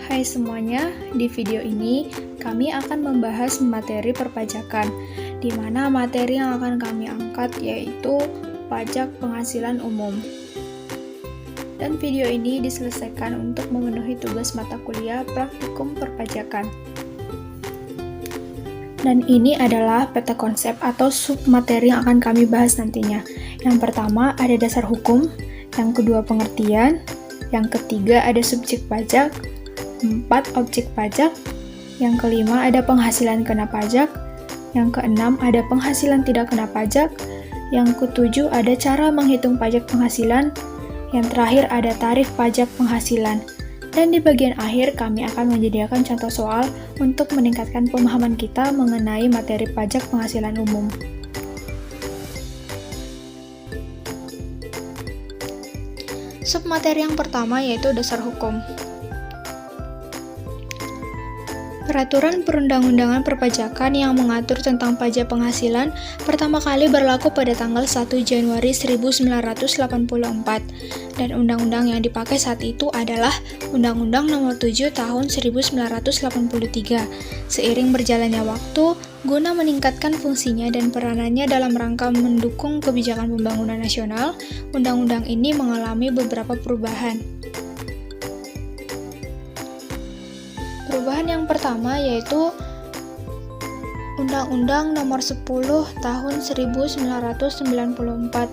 Hai semuanya, di video ini kami akan membahas materi perpajakan, di mana materi yang akan kami angkat yaitu pajak penghasilan umum. Dan video ini diselesaikan untuk memenuhi tugas mata kuliah praktikum perpajakan. Dan ini adalah peta konsep atau submateri yang akan kami bahas nantinya. Yang pertama ada dasar hukum, yang kedua pengertian, yang ketiga ada subjek pajak, 4 objek pajak, yang kelima ada penghasilan kena pajak, yang keenam ada penghasilan tidak kena pajak, yang ketujuh ada cara menghitung pajak penghasilan, yang terakhir ada tarif pajak penghasilan. Dan di bagian akhir kami akan menyediakan contoh soal untuk meningkatkan pemahaman kita mengenai materi pajak penghasilan umum. Submateri yang pertama yaitu dasar hukum. Peraturan perundang-undangan perpajakan yang mengatur tentang pajak penghasilan pertama kali berlaku pada tanggal 1 Januari 1984 dan undang-undang yang dipakai saat itu adalah Undang-Undang Nomor 7 Tahun 1983. Seiring berjalannya waktu, guna meningkatkan fungsinya dan peranannya dalam rangka mendukung kebijakan pembangunan nasional, undang-undang ini mengalami beberapa perubahan. Perubahan yang pertama yaitu Undang-Undang Nomor 10 Tahun 1994.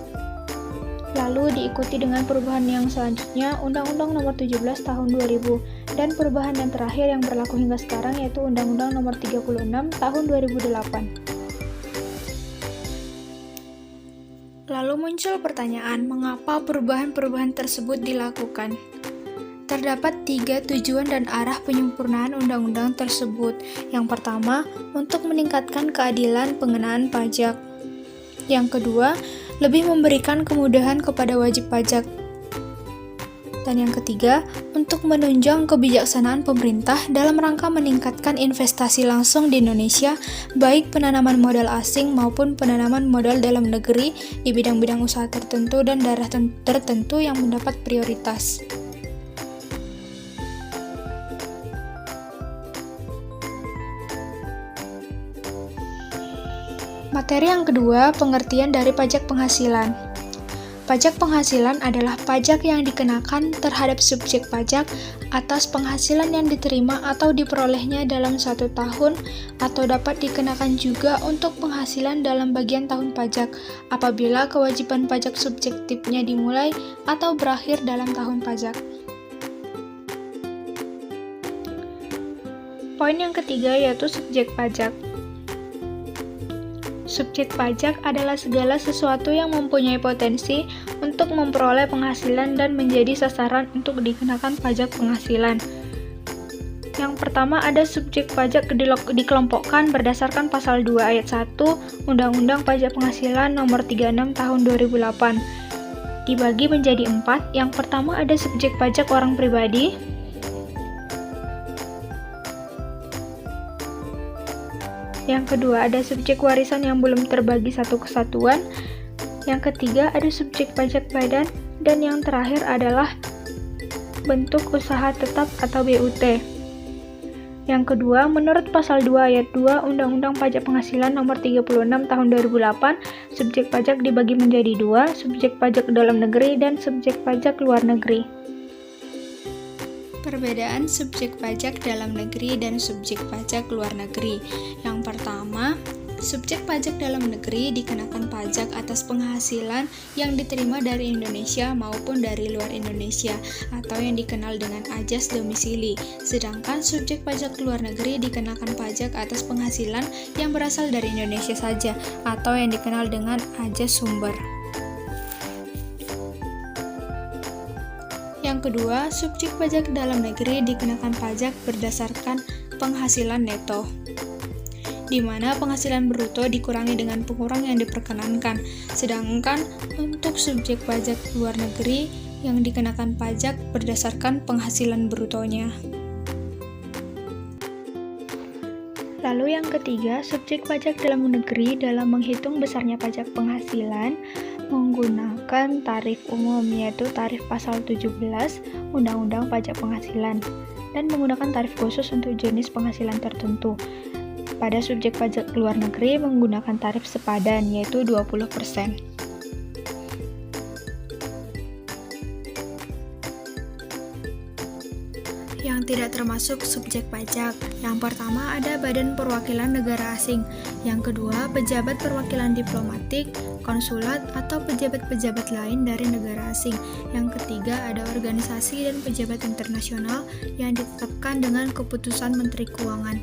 Lalu diikuti dengan perubahan yang selanjutnya Undang-Undang Nomor 17 Tahun 2000 dan perubahan yang terakhir yang berlaku hingga sekarang yaitu Undang-Undang Nomor 36 Tahun 2008. Lalu muncul pertanyaan, mengapa perubahan-perubahan tersebut dilakukan? Terdapat 3 tujuan dan arah penyempurnaan undang-undang tersebut. Yang pertama, untuk meningkatkan keadilan pengenaan pajak. Yang kedua, lebih memberikan kemudahan kepada wajib pajak. Dan yang ketiga, untuk menunjang kebijaksanaan pemerintah dalam rangka meningkatkan investasi langsung di Indonesia, baik penanaman modal asing maupun penanaman modal dalam negeri di bidang-bidang usaha tertentu dan daerah tertentu yang mendapat prioritas. Materi yang kedua, pengertian dari pajak penghasilan. Pajak penghasilan adalah pajak yang dikenakan terhadap subjek pajak atas penghasilan yang diterima atau diperolehnya dalam 1 tahun atau dapat dikenakan juga untuk penghasilan dalam bagian tahun pajak apabila kewajiban pajak subjektifnya dimulai atau berakhir dalam tahun pajak. Poin yang ketiga yaitu subjek pajak. Subjek pajak adalah segala sesuatu yang mempunyai potensi untuk memperoleh penghasilan dan menjadi sasaran untuk dikenakan pajak penghasilan. Yang pertama ada subjek pajak dikelompokkan berdasarkan pasal 2 ayat 1 Undang-Undang Pajak Penghasilan Nomor 36 Tahun 2008. Dibagi menjadi 4. Yang pertama ada subjek pajak orang pribadi. Yang kedua ada subjek warisan yang belum terbagi satu kesatuan. Yang ketiga ada subjek pajak badan. Dan yang terakhir adalah bentuk usaha tetap atau BUT. Yang kedua, menurut pasal 2 ayat 2 Undang-Undang Pajak Penghasilan Nomor 36 Tahun 2008, subjek pajak dibagi menjadi 2, subjek pajak dalam negeri dan subjek pajak luar negeri. Perbedaan subjek pajak dalam negeri dan subjek pajak luar negeri. Yang pertama, subjek pajak dalam negeri dikenakan pajak atas penghasilan yang diterima dari Indonesia maupun dari luar Indonesia atau yang dikenal dengan ajas domisili. Sedangkan subjek pajak luar negeri dikenakan pajak atas penghasilan yang berasal dari Indonesia saja atau yang dikenal dengan ajas sumber. Yang kedua, subjek pajak dalam negeri dikenakan pajak berdasarkan penghasilan neto, di mana penghasilan bruto dikurangi dengan pengurang yang diperkenankan. Sedangkan untuk subjek pajak luar negeri yang dikenakan pajak berdasarkan penghasilan brutonya. Lalu yang ketiga, subjek pajak dalam negeri dalam menghitung besarnya pajak penghasilan menggunakan tarif umum, yaitu tarif pasal 17 Undang-Undang Pajak Penghasilan. dan menggunakan tarif khusus untuk jenis penghasilan tertentu. Pada subjek pajak luar negeri menggunakan tarif sepadan, yaitu 20%. Yang tidak termasuk subjek pajak. Yang pertama ada Badan Perwakilan Negara Asing. Yang kedua, pejabat perwakilan diplomatik, konsulat, atau pejabat-pejabat lain dari negara asing. Yang ketiga ada organisasi dan pejabat internasional yang ditetapkan dengan keputusan Menteri Keuangan.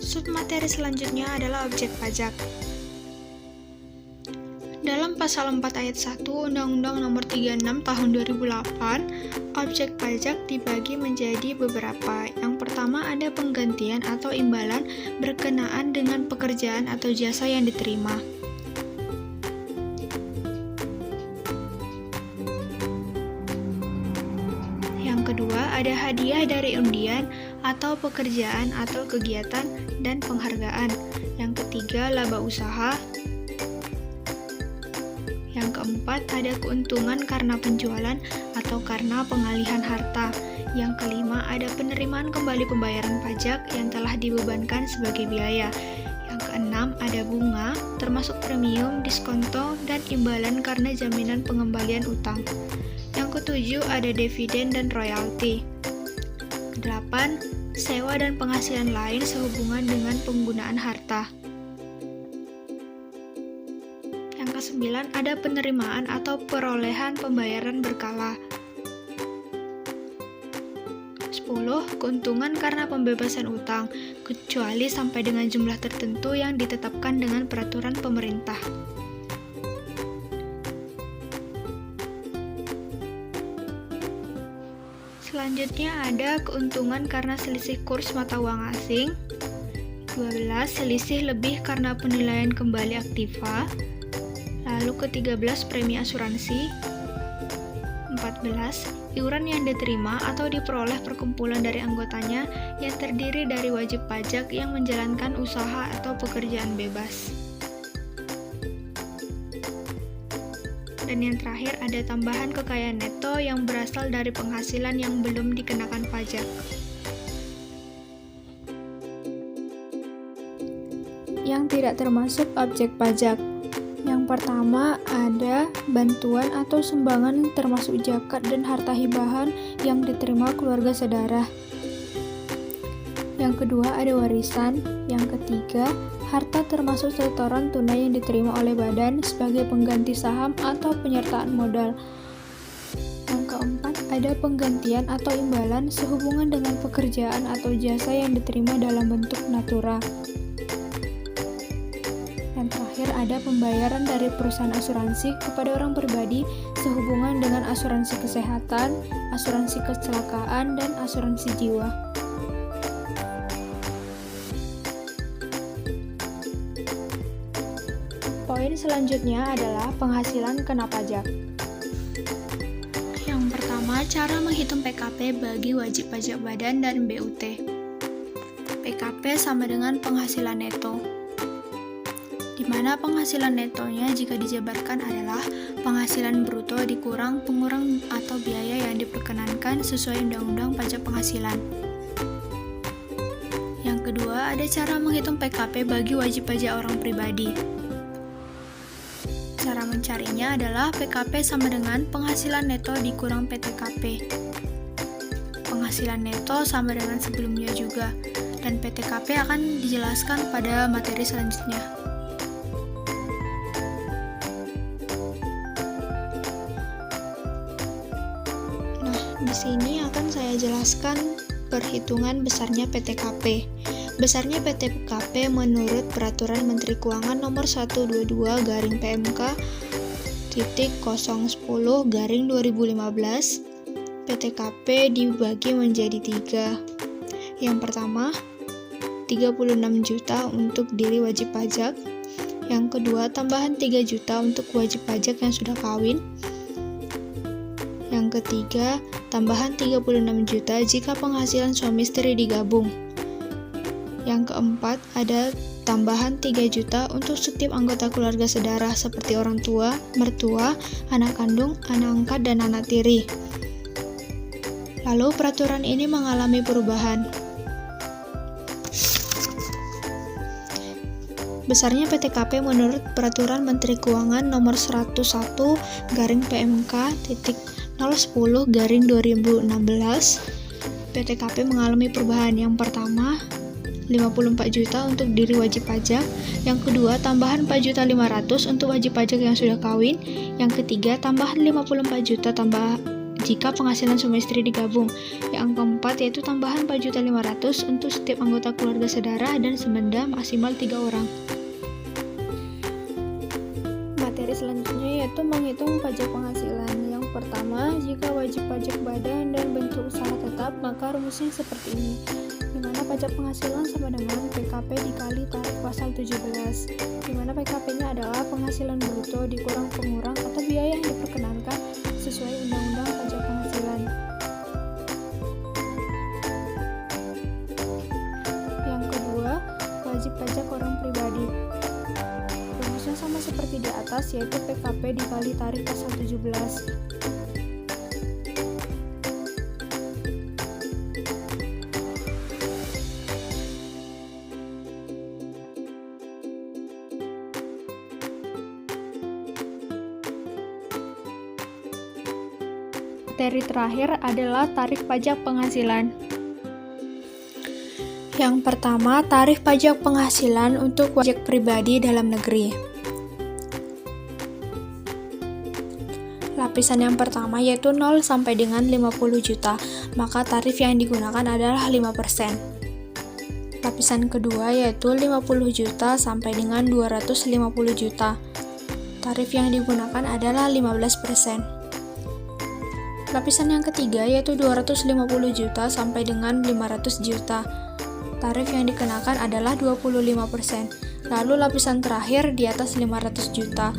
Submateri selanjutnya adalah objek pajak. Dalam pasal 4 ayat 1 Undang-Undang Nomor 36 Tahun 2008, objek pajak dibagi menjadi beberapa. Yang pertama ada penggantian atau imbalan berkenaan dengan pekerjaan atau jasa yang diterima. Yang kedua ada hadiah dari undian atau pekerjaan atau kegiatan dan penghargaan. Yang ketiga laba usaha. Yang keempat, ada keuntungan karena penjualan atau karena pengalihan harta. Yang kelima, ada penerimaan kembali pembayaran pajak yang telah dibebankan sebagai biaya. Yang keenam, ada bunga, termasuk premium, diskonto, dan imbalan karena jaminan pengembalian utang. Yang ketujuh, ada dividen dan royalti. Kedelapan, sewa dan penghasilan lain sehubungan dengan penggunaan harta. Ke-9 ada penerimaan atau perolehan pembayaran berkala. 10. Keuntungan karena pembebasan utang, kecuali sampai dengan jumlah tertentu yang ditetapkan dengan peraturan pemerintah. Selanjutnya ada keuntungan karena selisih kurs mata uang asing. 12. Selisih lebih karena penilaian kembali aktiva. Lalu ke-13 premi asuransi. 14. Iuran yang diterima atau diperoleh perkumpulan dari anggotanya yang terdiri dari wajib pajak yang menjalankan usaha atau pekerjaan bebas. Dan yang terakhir ada tambahan kekayaan neto yang berasal dari penghasilan yang belum dikenakan pajak. Yang tidak termasuk objek pajak. Yang pertama ada bantuan atau sumbangan termasuk zakat dan harta hibahan yang diterima keluarga saudara. Yang kedua ada warisan. Yang ketiga, harta termasuk setoran tunai yang diterima oleh badan sebagai pengganti saham atau penyertaan modal. Yang keempat ada penggantian atau imbalan sehubungan dengan pekerjaan atau jasa yang diterima dalam bentuk natura. Yang terakhir ada pembayaran dari perusahaan asuransi kepada orang pribadi sehubungan dengan asuransi kesehatan, asuransi kecelakaan, dan asuransi jiwa. Poin selanjutnya adalah penghasilan kena pajak. Yang pertama, cara menghitung PKP bagi wajib pajak badan dan BUT. PKP sama dengan penghasilan neto, di mana penghasilan netonya jika dijabarkan adalah penghasilan bruto dikurang pengurang atau biaya yang diperkenankan sesuai Undang-Undang Pajak Penghasilan. Yang kedua, ada cara menghitung PKP bagi wajib pajak orang pribadi. Cara mencarinya adalah PKP sama dengan penghasilan neto dikurang PTKP. Penghasilan neto sama dengan sebelumnya juga, dan PTKP akan dijelaskan pada materi selanjutnya. Di sini akan saya jelaskan perhitungan besarnya PTKP. Besarnya PTKP menurut Peraturan Menteri Keuangan Nomor 122/PMK.010/2015. PTKP dibagi menjadi 3. Yang pertama, 36 juta untuk diri wajib pajak. Yang kedua, tambahan 3 juta untuk wajib pajak yang sudah kawin. Yang ketiga, tambahan 36 juta jika penghasilan suami istri digabung. Yang keempat, ada tambahan 3 juta untuk setiap anggota keluarga saudara seperti orang tua, mertua, anak kandung, anak angkat, dan anak tiri. Lalu peraturan ini mengalami perubahan. Besarnya PTKP menurut Peraturan Menteri Keuangan Nomor 101 PMK.010/2016, PTKP mengalami perubahan. Yang pertama, 54 juta untuk diri wajib pajak. Yang kedua, tambahan 4.500.000 untuk wajib pajak yang sudah kawin. Yang ketiga, tambahan 54 juta tambah jika penghasilan suami istri digabung. Yang keempat yaitu tambahan 4.500.000 untuk setiap anggota keluarga saudara dan semenda maksimal 3 orang. Materi selanjutnya yaitu menghitung pajak penghasilan. Yang pertama, jika wajib pajak badan dan bentuk usaha tetap, maka rumusnya seperti ini, di mana pajak penghasilan sama dengan PKP dikali tarif pasal 17, di mana PKP-nya adalah penghasilan bruto dikurang pengurang atau biaya yang diperkenankan sesuai Undang-Undang Pajak Penghasilan. Yang kedua, wajib pajak orang pribadi. Rumusnya sama seperti di atas, yaitu PKP dikali tarif pasal 17. Materi terakhir adalah tarif pajak penghasilan. Yang pertama, tarif pajak penghasilan untuk wajib pribadi dalam negeri. Lapisan yang pertama yaitu 0 sampai dengan 50 juta, maka tarif yang digunakan adalah 5%. Lapisan kedua yaitu 50 juta sampai dengan 250 juta. Tarif yang digunakan adalah 15%. Lapisan yang ketiga yaitu 250 juta sampai dengan 500 juta. Tarif yang dikenakan adalah 25%. Lalu lapisan terakhir di atas 500 juta.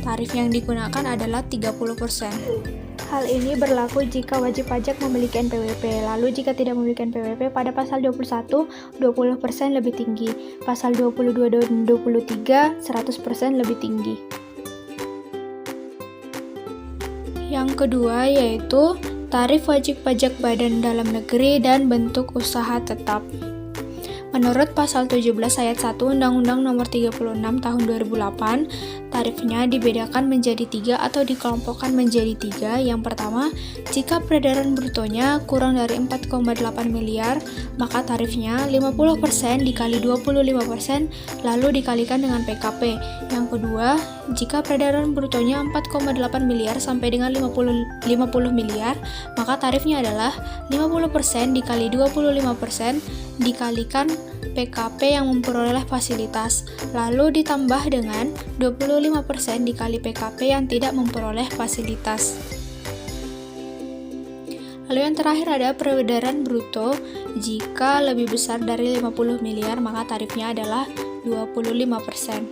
Tarif yang digunakan adalah 30%. Hal ini berlaku jika wajib pajak memiliki NPWP. Lalu jika tidak memiliki NPWP, pada pasal 21, 20% lebih tinggi. Pasal 22 dan 23, 100% lebih tinggi. Yang kedua yaitu tarif wajib pajak badan dalam negeri dan bentuk usaha tetap. Menurut pasal 17 ayat 1 Undang-Undang Nomor 36 Tahun 2008, tarifnya dibedakan menjadi 3 atau dikelompokkan menjadi 3. Yang pertama, jika peredaran brutonya kurang dari 4,8 miliar, maka tarifnya 50% dikali 25% lalu dikalikan dengan PKP. Yang kedua, jika peredaran brutonya 4,8 miliar sampai dengan 50 miliar, maka tarifnya adalah 50% dikali 25% dikalikan PKP yang memperoleh fasilitas, lalu ditambah dengan 25% dikali PKP yang tidak memperoleh fasilitas. Lalu yang terakhir ada peredaran bruto. Jika lebih besar dari 50 miliar, maka tarifnya adalah 25%.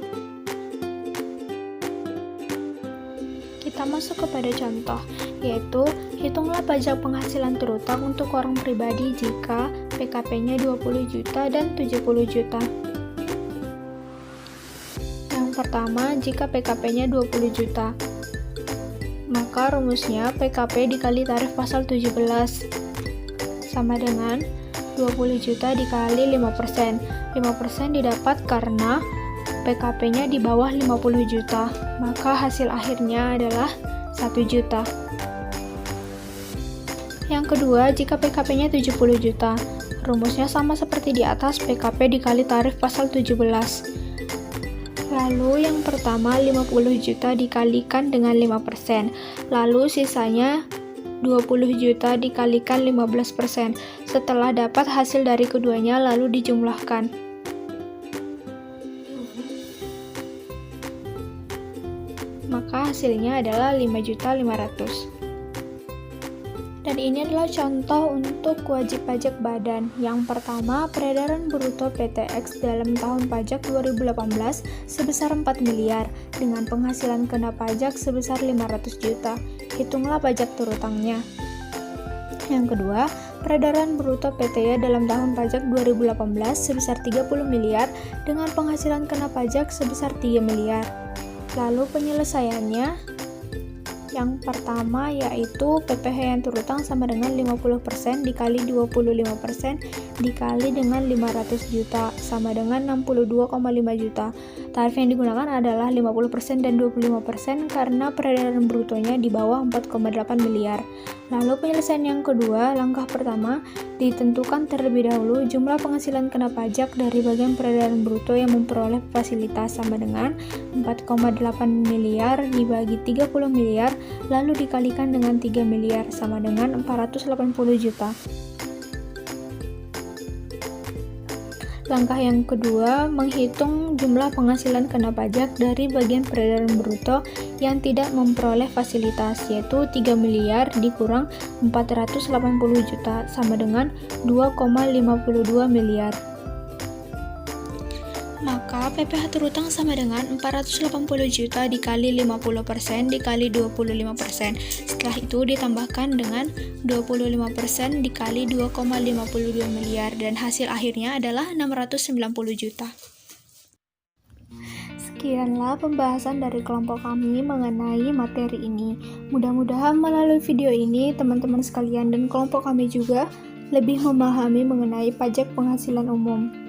Kita masuk kepada contoh, yaitu hitunglah pajak penghasilan terutang untuk orang pribadi jika PKP-nya 20 juta dan 70 juta. Yang pertama, jika PKP-nya 20 juta, maka rumusnya PKP dikali tarif pasal 17 sama dengan 20 juta dikali 5%. 5% didapat karena PKP-nya di bawah 50 juta, maka hasil akhirnya adalah 1 juta. Yang kedua, jika PKP-nya 70 juta, rumusnya sama seperti di atas, PKP dikali tarif pasal 17. Lalu yang pertama 50 juta dikalikan dengan 5%, lalu sisanya 20 juta dikalikan 15%. Setelah dapat hasil dari keduanya lalu dijumlahkan. Maka hasilnya adalah 5.500.000. Dan ini adalah contoh untuk wajib pajak badan. Yang pertama, peredaran bruto PTX dalam tahun pajak 2018 sebesar 4 miliar dengan penghasilan kena pajak sebesar 500 juta. Hitunglah pajak terutangnya. Yang kedua, peredaran bruto PTY dalam tahun pajak 2018 sebesar 30 miliar dengan penghasilan kena pajak sebesar 3 miliar. Lalu penyelesaiannya, Yang pertama yaitu PPh yang terutang sama dengan 50% dikali 25% dikali dengan 500 juta sama dengan 62,5 juta. Tarif yang digunakan adalah 50% dan 25% karena peredaran brutonya di bawah 4,8 miliar. Lalu penyelesaian yang kedua, langkah pertama, ditentukan terlebih dahulu jumlah penghasilan kena pajak dari bagian peredaran bruto yang memperoleh fasilitas sama dengan 4,8 miliar dibagi 30 miliar lalu dikalikan dengan 3 miliar sama dengan 480 juta. Langkah yang kedua, menghitung jumlah penghasilan kena pajak dari bagian peredaran bruto yang tidak memperoleh fasilitas, yaitu 3 miliar dikurang 480 juta sama dengan 2,52 miliar. Maka PPh terutang sama dengan 480 juta dikali 50% dikali 25%. Setelah itu ditambahkan dengan 25% dikali 2,52 miliar dan hasil akhirnya adalah 690 juta. Sekianlah pembahasan dari kelompok kami mengenai materi ini. Mudah-mudahan melalui video ini teman-teman sekalian dan kelompok kami juga lebih memahami mengenai pajak penghasilan umum.